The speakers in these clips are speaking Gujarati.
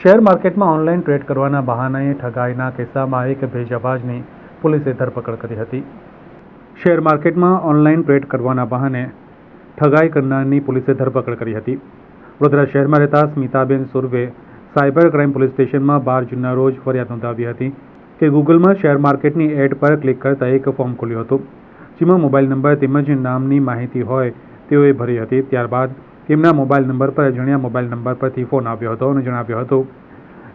શેર માર્કેટમાં ઓનલાઈન ટ્રેડ કરવાના બહાને ઠગાઈના કિસ્સામાં એક ભેજાબાજની પોલીસે ધરપકડ કરી હતી. શેર માર્કેટમાં ઓનલાઈન ટ્રેડ કરવાના બહાને ઠગાઈ કરનારની પોલીસે ધરપકડ કરી હતી. વડોદરા શહેરમાં રહેતા Smitaben Surve cyber crime police સ્ટેશનમાં 12 જૂનના રોજ ફરિયાદ નોંધાવી હતી કે ગૂગલમાં શેર માર્કેટની એડ પર ક્લિક કરતા એક ફોર્મ ખુલ્યું હતું, જેમાં મોબાઈલ નંબર તેમજ નામની માહિતી હોય તેઓએ ભરી હતી. ત્યારબાદ તેમના મોબાઈલ નંબર પર અજાણ્યા મોબાઈલ નંબર પરથી ફોન આવ્યો હતો અને જણાવ્યું હતું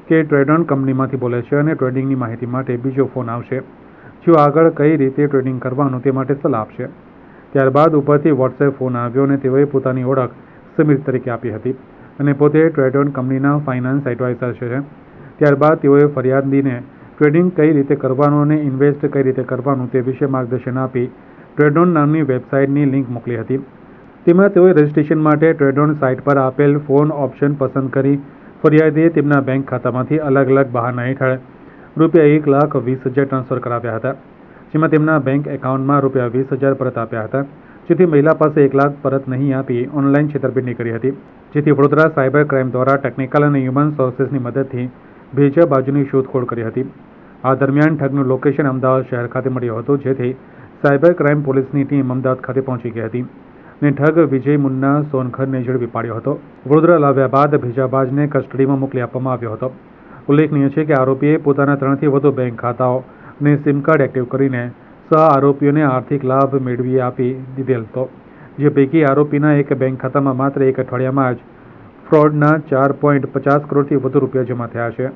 કે ટ્રેડોન કંપનીમાંથી બોલે છે અને ટ્રેડિંગની માહિતી માટે બીજો ફોન આવશે, જેઓ આગળ કઈ રીતે ટ્રેડિંગ કરવાનું તે માટે સલાહ આપશે. ત્યારબાદ ઉપરથી વોટ્સએપ ફોન આવ્યો અને તેઓએ પોતાની ઓળખ સમીર તરીકે આપી હતી અને પોતે ટ્રેડોન કંપનીના ફાઇનાન્સ એડવાઇઝર છે. ત્યારબાદ તેઓએ ફરિયાદીને ટ્રેડિંગ કઈ રીતે કરવાનું અને ઇન્વેસ્ટ કઈ રીતે કરવાનું તે વિશે માર્ગદર્શન આપી ટ્રેડોન નામની વેબસાઇટની લિંક મોકલી હતી. તેમાં તેઓએ રજિસ્ટ્રેશન માટે ટ્રેડોન સાઇટ પર આપેલ ફોન ઓપ્શન પસંદ કરી ફરિયાદીએ તેમના બેંક ખાતામાંથી અલગ અલગ બહાના હેઠળ રૂપિયા 1,20,000 ટ્રાન્સફર કરાવ્યા હતા, જેમાં તેમના બેંક એકાઉન્ટમાં રૂપિયા 20,000 પરત આપ્યા હતા, જેથી મહિલા પાસે 1 લાખ પરત નહીં આપી ઓનલાઈન છેતરપિંડી કરી હતી. જેથી વડોદરા સાયબર ક્રાઇમ દ્વારા ટેકનિકલ અને હ્યુમન સોર્સેસની મદદથી ભેજા બાજુની શોધખોળ કરી હતી. આ દરમિયાન ઠગનું લોકેશન અમદાવાદ શહેર ખાતે મળ્યું હતું, જેથી સાયબર ક્રાઇમ પોલીસની ટીમ અમદાવાદ ખાતે પહોંચી ગઈ હતી અને ઠગ વિજય મુન્ના સોનખરને ઝડપી પાડ્યો હતો. વડોદરા લાવ્યા બાદ ભેજાબાજને કસ્ટડીમાં મોકલી આપવામાં આવ્યો હતો. ઉલ્લેખનીય છે કે આરોપીએ પોતાના 3થી વધુ બેંક ખાતાઓ અને સિમ કાર્ડ એક્ટિવ કરીને સહ આરોપીઓને આર્થિક લાભ મેળવી આપી દીધેલ હતો, જે પૈકી આરોપીના એક બેંક ખાતામાં માત્ર 1 અઠવાડિયામાં જ ફ્રોડના 4.50 કરોડથી વધુ રૂપિયા જમા થયા છે.